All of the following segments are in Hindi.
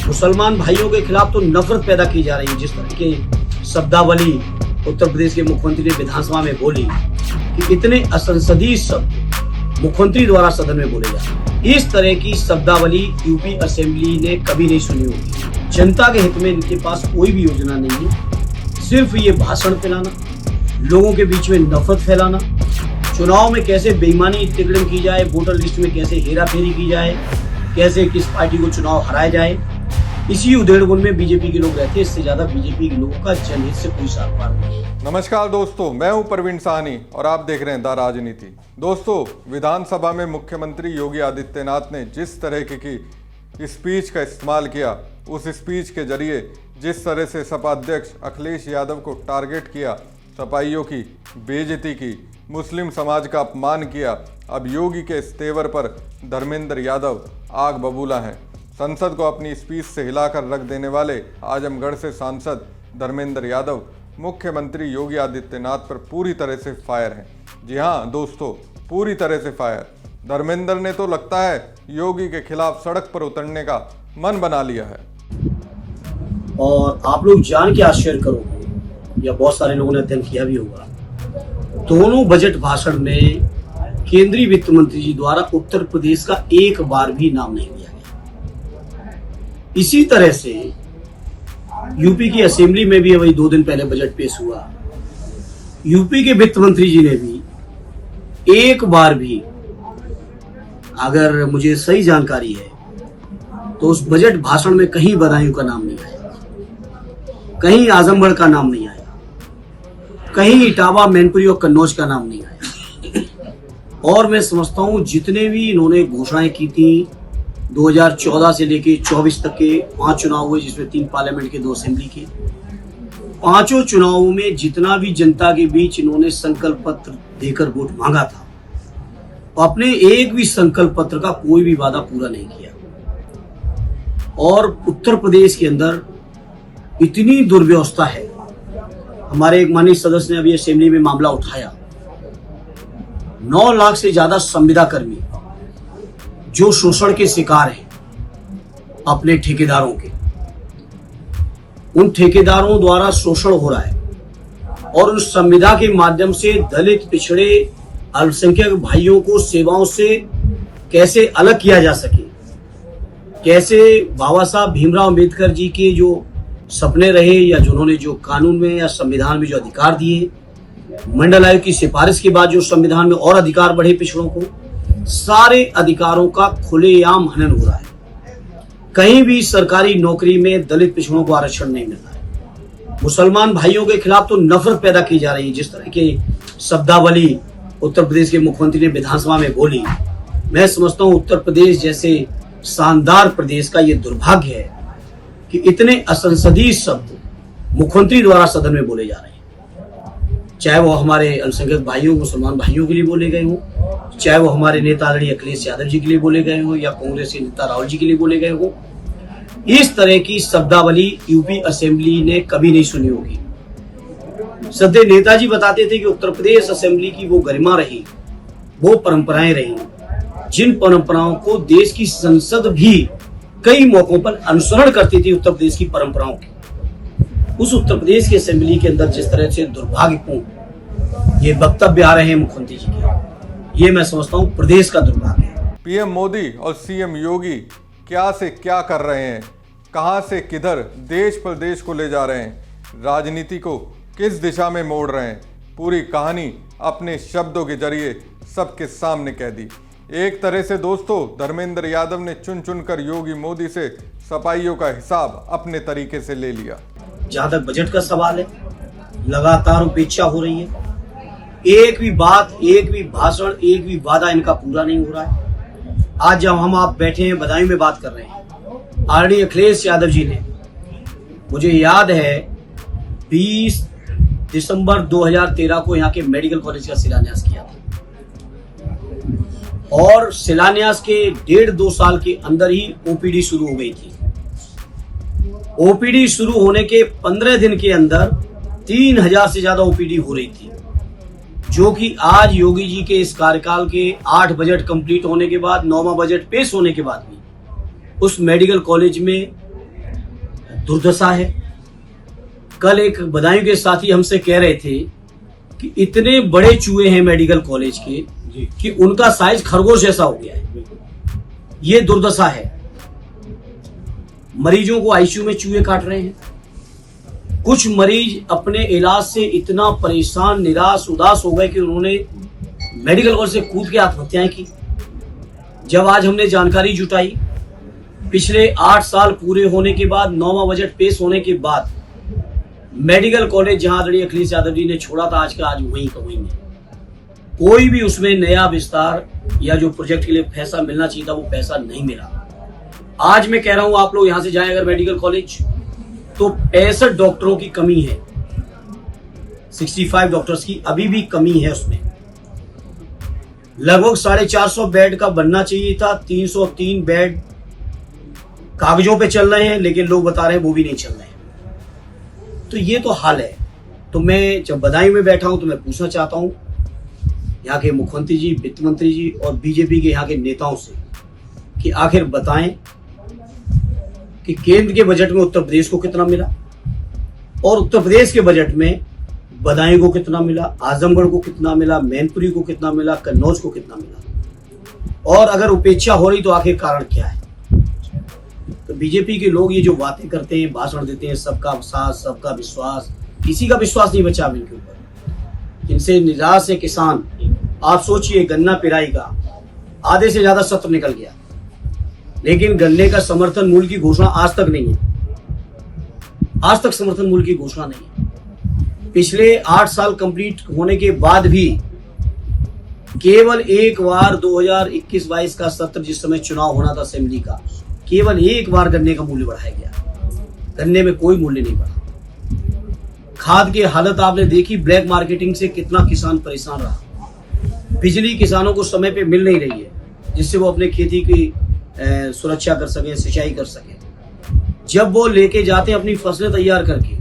मुसलमान भाइयों के खिलाफ तो नफरत पैदा की जा रही है। जिस तरह के शब्दावली उत्तर प्रदेश के मुख्यमंत्री ने विधानसभा में बोली कि इतने असंसदीय शब्द मुख्यमंत्री द्वारा सदन में बोले जाते, इस तरह की शब्दावली यूपी असेंबली ने कभी नहीं सुनी होगी। जनता के हित में इनके पास कोई भी योजना नहीं है, सिर्फ ये भाषण फैलाना, लोगों के बीच में नफरत फैलाना, चुनाव में कैसे बेईमानी टिकड़म की जाए, वोटर लिस्ट में कैसे हेराफेरी की जाए, कैसे किस पार्टी को चुनाव हराया जाए, इसी उधेड़बुन में बीजेपी के लोग रहते हैं। इससे ज्यादा बीजेपी के लोगों का जनहित से कोई सारोकार नहीं। नमस्कार दोस्तों, मैं हूं प्रवीण साहनी और आप देख रहे हैं द राजनीति। दोस्तों, विधानसभा में मुख्यमंत्री योगी आदित्यनाथ ने जिस तरह की स्पीच का इस्तेमाल किया, उस स्पीच के जरिए जिस तरह से सपा अध्यक्ष अखिलेश यादव को टारगेट किया, सपाइयों की बेइज्जती की, मुस्लिम समाज का अपमान किया, अब योगी के इस तेवर पर धर्मेंद्र यादव आग बबूला हैं। संसद को अपनी स्पीच से हिलाकर रख देने वाले आजमगढ़ से सांसद धर्मेंद्र यादव मुख्यमंत्री योगी आदित्यनाथ पर पूरी तरह से फायर हैं। जी हाँ दोस्तों, पूरी तरह से फायर। धर्मेंद्र ने तो लगता है योगी के खिलाफ सड़क पर उतरने का मन बना लिया है। और आप लोग जान के आश्चर्य करोगे, या बहुत सारे लोगों ने अध्ययन किया भी होगा, दोनों बजट भाषण में केंद्रीय वित्त मंत्री जी द्वारा उत्तर प्रदेश का एक बार भी नाम नहीं लिया गया। इसी तरह से यूपी की असेंबली में भी वही 2 दिन पहले बजट पेश हुआ, यूपी के वित्त मंत्री जी ने भी एक बार भी, अगर मुझे सही जानकारी है तो उस बजट भाषण में कहीं बदायूं का नाम नहीं आया, कहीं आजमगढ़ का नाम नहीं आया, कहीं इटावा, मैनपुरी और कन्नौज का नाम नहीं आया। और मैं समझता हूं जितने भी इन्होंने घोषणाएं की थी 2014 से लेके 24 तक के 5 चुनाव हुए, जिसमें 3 पार्लियामेंट के 2 असेंबली के, 5 चुनावों में जितना भी जनता के बीच इन्होंने संकल्प पत्र देकर वोट मांगा था, अपने एक भी संकल्प पत्र का कोई भी वादा पूरा नहीं किया। और उत्तर प्रदेश के अंदर इतनी दुर्व्यवस्था है, हमारे एक माननीय सदस्य ने अभी असेंबली में मामला उठाया, 9 लाख से ज्यादा संविदा कर्मी जो शोषण के शिकार हैं अपने ठेकेदारों के, उन ठेकेदारों द्वारा शोषण हो रहा है और उस संविदा के माध्यम से दलित, पिछड़े, अल्पसंख्यक भाइयों को सेवाओं से कैसे अलग किया जा सके, कैसे बाबा साहब भीमराव अम्बेडकर जी के जो सपने रहे या जिन्होंने जो कानून में या संविधान में जो अधिकार दिए, मंडल आयोग की सिफारिश के बाद जो संविधान में और अधिकार बढ़े पिछड़ों को, सारे अधिकारों का खुलेआम हनन हो रहा है। कहीं भी सरकारी नौकरी में दलित पिछड़ों को आरक्षण नहीं मिल रहा है। मुसलमान भाइयों के खिलाफ तो नफरत पैदा की जा रही है। जिस तरह के शब्दावली उत्तर प्रदेश के मुख्यमंत्री ने विधानसभा में बोली, मैं समझता हूं उत्तर प्रदेश जैसे शानदार प्रदेश का यह दुर्भाग्य है कि इतने असंसदीय शब्द मुख्यमंत्री द्वारा सदन में बोले जा रहे हैं, चाहे वो हमारे अल्पसंख्यक भाइयों, मुसलमान भाइयों के लिए बोले गए हों, चाहे वो हमारे नेता आदरणीय अखिलेश यादव जी के लिए बोले गए हों या कांग्रेस के नेता राहुल जी के लिए बोले गए हों। इस तरह की शब्दावली यूपी असेंबली ने कभी नहीं सुनी होगी। सदैव नेताजी बताते थे कि उत्तर प्रदेश असेंबली की वो गरिमा रही, वो परंपराएं रही, जिन परंपराओं को देश की संसद भी कई मौकों पर अनुसरण करती थी उत्तर प्रदेश की परंपराओं की। उस उत्तर प्रदेश की असेंबली के अंदर जिस तरह से दुर्भाग्यपूर्ण ये वक्तव्य आ रहे हैं मुख्यमंत्री जी के, ये मैं समझता हूँ प्रदेश का दुर्भाग्य है। पीएम मोदी और सीएम योगी क्या से क्या कर रहे हैं, कहां से किधर देश प्रदेश को ले जा रहे हैं, राजनीति को किस दिशा में मोड़ रहे हैं, पूरी कहानी अपने शब्दों के जरिए सबके सामने कह दी। एक तरह से दोस्तों, धर्मेंद्र यादव ने चुन चुनकर योगी मोदी से सपाइयों का हिसाब अपने तरीके से ले लिया। जहां तक बजट का सवाल है, लगातार उपेक्षा हो रही है। एक भी बात, एक भी भाषण, एक भी वादा इनका पूरा नहीं हो रहा है। आज जब हम आप बैठे हैं बदायूं में बात कर रहे हैं, आदरणीय अखिलेश यादव जी ने, मुझे याद है 20 दिसंबर 2013 को यहाँ के मेडिकल कॉलेज का शिलान्यास किया था और शिलान्यास के 1.5-2 साल के अंदर ही ओपीडी शुरू हो गई थी। ओपीडी शुरू होने के 15 दिन के अंदर 3000 से ज्यादा ओपीडी हो रही थी, जो कि आज योगी जी के इस कार्यकाल के 8 बजट कंप्लीट होने के बाद, 9वां बजट पेश होने के बाद भी उस मेडिकल कॉलेज में दुर्दशा है। कल एक बदायूं के साथी हमसे कह रहे थे कि इतने बड़े चूहे हैं मेडिकल कॉलेज के कि उनका साइज खरगोश जैसा हो गया है। ये दुर्दशा है। मरीजों को आईसीयू में चूहे काट रहे हैं। कुछ मरीज अपने इलाज से इतना परेशान, निराश, उदास हो गए कि उन्होंने मेडिकल कॉलेज से कूद के आत्महत्याएं की। जब आज हमने जानकारी जुटाई, पिछले 8 साल पूरे होने के बाद, 9वां बजट पेश होने के बाद, मेडिकल कॉलेज जहां आदरणीय अखिलेश यादव जी ने छोड़ा था, आज का आज वहीं का वहीं है। कोई भी उसमें नया विस्तार या जो प्रोजेक्ट के लिए पैसा मिलना चाहिए था, वो पैसा नहीं मिला। आज मैं कह रहा हूं, आप लोग यहां से जाएं अगर मेडिकल कॉलेज, तो 65 डॉक्टरों की कमी है। 65 डॉक्टर्स की अभी भी कमी है उसमें। लगभग 450 बेड का बनना चाहिए था। 303 बेड कागजों पे चल रहे हैं, लेकिन लोग बता रहे हैं वो भी नहीं चल रहे हैं। तो ये तो हाल है। तो मैं जब बदायूं में बैठा हूं तो मैं पूछना चाहता हूं यहाँ के मुख्यमंत्री जी, वित्त मंत्री जी और बीजेपी के यहाँ के नेताओं से कि आखिर बताएं कि केंद्र के बजट में उत्तर प्रदेश को कितना मिला और उत्तर प्रदेश के बजट में बदायूं को कितना मिला, आजमगढ़ को कितना मिला, मैनपुरी को कितना मिला, कन्नौज को कितना मिला, और अगर उपेक्षा हो रही तो आखिर कारण क्या है। तो बीजेपी के लोग ये जो बातें करते हैं, भाषण देते हैं, सबका साथ, सबका विश्वास, किसी का विश्वास नहीं बचा इनके ऊपर। इनसे निराश है किसान। आप सोचिए, गन्ना पेराई का आधे से ज्यादा सत्र निकल गया, लेकिन गन्ने का समर्थन मूल्य की घोषणा आज तक नहीं है। आज तक समर्थन मूल्य की घोषणा नहीं है। पिछले 8 साल कंप्लीट होने के बाद भी केवल एक बार 2021-22 का सत्र, जिस समय चुनाव होना था असेंबली का, केवल एक बार गन्ने का मूल्य बढ़ाया गया। गन्ने में कोई मूल्य नहीं बढ़ा। खाद की हालत आपने देखी, ब्लैक मार्केटिंग से कितना किसान परेशान रहा। बिजली किसानों को समय पे मिल नहीं रही है, जिससे वो अपने खेती की सुरक्षा कर सके, सिंचाई कर सके। जब वो लेके जाते हैं अपनी फसलें तैयार करके,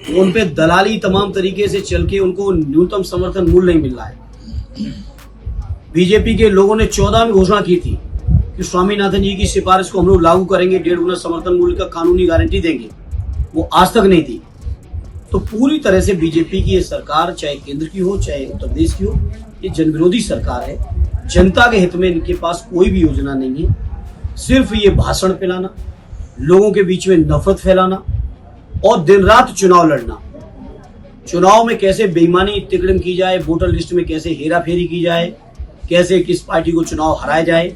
तो उन पे दलाली तमाम तरीके से चल के उनको न्यूनतम समर्थन मूल्य नहीं मिल रहा है। बीजेपी के लोगों ने 14 में घोषणा की थी कि स्वामीनाथन जी की सिफारिश को हम लोग लागू करेंगे, 1.5 गुना समर्थन मूल्य का कानूनी गारंटी देंगे। वो आज तक नहीं थी। तो पूरी तरह से बीजेपी की ये सरकार, चाहे केंद्र की हो चाहे उत्तर प्रदेश की हो, ये जनविरोधी सरकार है। जनता के हित में इनके पास कोई भी योजना नहीं है। सिर्फ ये भाषण फैलाना, लोगों के बीच में नफरत फैलाना और दिन रात चुनाव लड़ना। चुनाव में कैसे बेईमानी तिकड़म की जाए, वोटर लिस्ट में कैसे हेरा फेरी की जाए, कैसे किस पार्टी को चुनाव हराया जाए,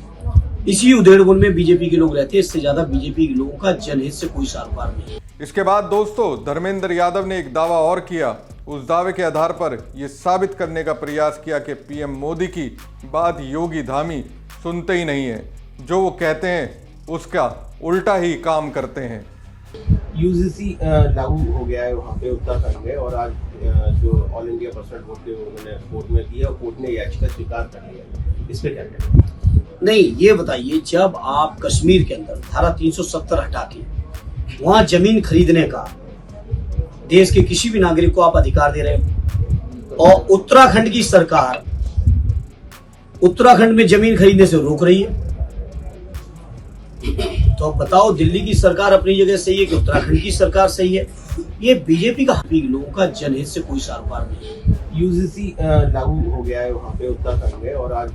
इसी उधेड़बुन में बीजेपी के लोग रहते हैं। इससे ज्यादा बीजेपी के लोगों का जनहित से कोई सारोकार नहीं। इसके बाद दोस्तों, धर्मेंद्र यादव ने एक दावा और किया। उस दावे के आधार पर यह साबित करने का प्रयास किया कि पीएम मोदी की बात योगी धामी सुनते ही नहीं है। जो वो कहते हैं उसका उल्टा ही काम करते हैं। यूजीसी लागू हो गया है वहाँ पे उत्तराखंड में, और आज जो ऑल इंडिया पर्सनल वोट के उन्होंने कोर्ट में किया, कोर्ट ने याचिका स्वीकार कर लिया। इस पे क्या कहना है? नहीं, ये बताइए, जब आप कश्मीर के अंदर धारा 370 हटा के वहां जमीन खरीदने का देश के किसी भी नागरिक को आप अधिकार दे रहे हो, और उत्तराखंड की सरकार उत्तराखंड में जमीन खरीदने से रोक रही है, तो अब बताओ, दिल्ली की सरकार अपनी जगह सही है कि उत्तराखंड की सरकार सही है? ये बीजेपी का लोगों का जनहित से कोई सारोकार नहीं है। यूजीसी लागू हो गया है वहाँ पे उत्तराखंड में, और आज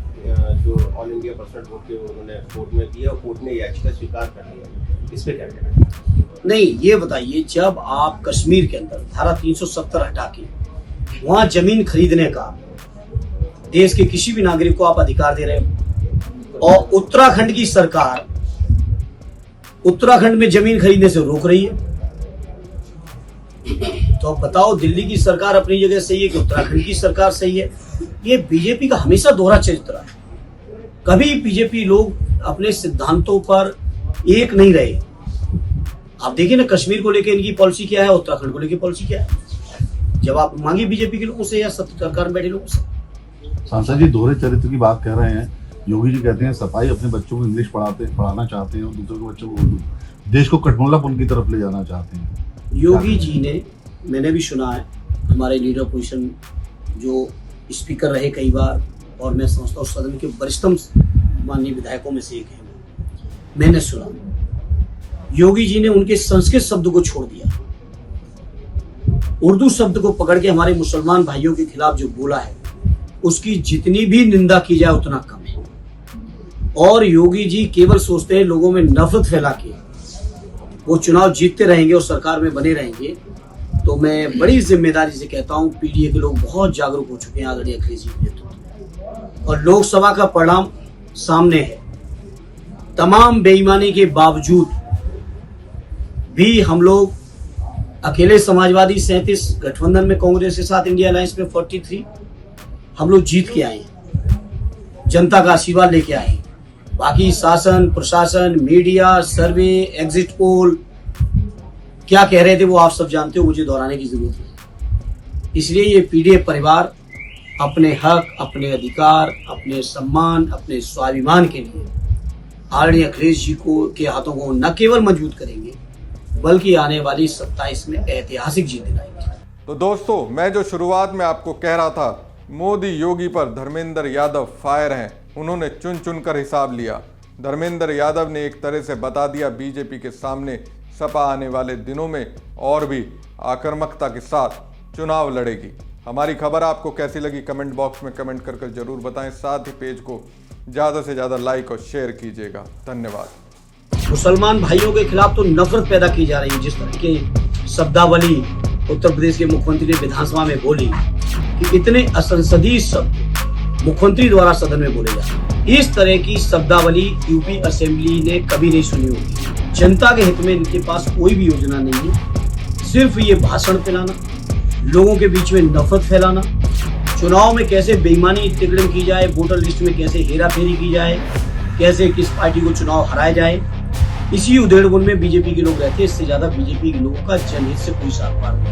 जो ऑल इंडिया पर्सनल वोट के उन्होंने कोर्ट में किया, कोर्ट ने याचिका स्वीकार कर लिया। इस पे क्या कहना है? नहीं, ये बताइए, जब आप कश्मीर के अंदर धारा 370 हटा के वहां जमीन खरीदने का देश के किसी भी नागरिक को आप अधिकार दे रहे हो, और उत्तराखंड की सरकार उत्तराखंड में जमीन खरीदने से रोक रही है, तो अब बताओ, दिल्ली की सरकार अपनी जगह सही है कि उत्तराखंड की सरकार सही है? ये बीजेपी का हमेशा दोहरा चरित्र है। कभी बीजेपी लोग अपने सिद्धांतों पर एक नहीं रहे। आप देखिए ना, कश्मीर को लेकर इनकी पॉलिसी क्या है, उत्तराखंड को लेकर पॉलिसी क्या है। जब आप मांगे बीजेपी के लोगों से या सरकार में बैठे लोगों से। सांसद जी दोहरे चरित्र की बात कर रहे हैं। योगी जी कहते हैं सफाई अपने बच्चों को इंग्लिश पढ़ाना चाहते हैं और दूसरों के बच्चों को उर्दू। देश को कठमोलापन की तरफ ले जाना चाहते हैं। योगी जी ने, मैंने भी सुना है, हमारे लीडर ऑपोजिशन जो स्पीकर रहे कई बार, और मैं समझता हूँ सदन के वरिष्ठतम माननीय विधायकों में से एक है, मैंने सुना योगी जी ने उनके संस्कृत शब्द को छोड़ दिया, उर्दू शब्द को पकड़ के हमारे मुसलमान भाइयों के खिलाफ जो बोला है उसकी जितनी भी निंदा की जाए उतना कम है। और योगी जी केवल सोचते हैं लोगों में नफरत फैला के वो चुनाव जीतते रहेंगे और सरकार में बने रहेंगे। तो मैं बड़ी जिम्मेदारी से कहता हूं, पीडीए के लोग बहुत जागरूक हो चुके हैं आदरणीय अखिलेश जी के नेतृत्व, और लोकसभा का परिणाम सामने है। तमाम बेईमानी के बावजूद भी हम लोग अकेले समाजवादी 37, गठबंधन में कांग्रेस के साथ इंडिया अलायंस में 43 हम लोग जीत के आए, जनता का आशीर्वाद लेके आए। बाकी शासन, प्रशासन, मीडिया, सर्वे, एग्जिट पोल क्या कह रहे थे वो आप सब जानते हो, मुझे दोहराने की जरूरत नहीं। इसलिए ये पीडीए परिवार अपने हक, अपने अधिकार, अपने सम्मान, अपने स्वाभिमान के लिए आदरणीय अखिलेश जी को के हाथों को न केवल मजबूत करेंगे बल्कि आने वाली 27 में ऐतिहासिक जीत दिलाएंगे। तो दोस्तों, मैं जो शुरुआत में आपको कह रहा था, मोदी योगी पर धर्मेंद्र यादव फायर हैं। उन्होंने चुन चुन कर हिसाब लिया। धर्मेंद्र यादव ने एक तरह से बता दिया बीजेपी के सामने सपा आने वाले दिनों में और भी आक्रामकता के साथ चुनाव लड़ेगी। हमारी खबर आपको कैसी लगी कमेंट बॉक्स में कमेंट कर जरूर बताएं। साथ ही पेज को ज़्यादा से ज़्यादा लाइक और शेयर कीजिएगा। धन्यवाद। मुसलमान भाइयों के खिलाफ तो नफरत पैदा की जा रही है। जिस तरह की शब्दावली उत्तर प्रदेश के मुख्यमंत्री ने विधानसभा में बोली कि इतने असंसदीय शब्द मुख्यमंत्री द्वारा सदन में बोले जाते, इस तरह की शब्दावली यूपी असेंबली ने कभी नहीं सुनी होगी। जनता के हित में इनके पास कोई भी योजना नहीं है, सिर्फ ये भाषण फैलाना, लोगों के बीच में नफरत फैलाना, चुनाव में कैसे बेईमानी टिकड़िंग की जाए, वोटर लिस्ट में कैसे हेराफेरी की जाए, कैसे किस पार्टी को चुनाव हराया जाए, इसी उधेड़बुन में बीजेपी के लोग रहते हैं। इससे ज्यादा बीजेपी के लोगों का जनहित से कोई सारोकार नहीं है।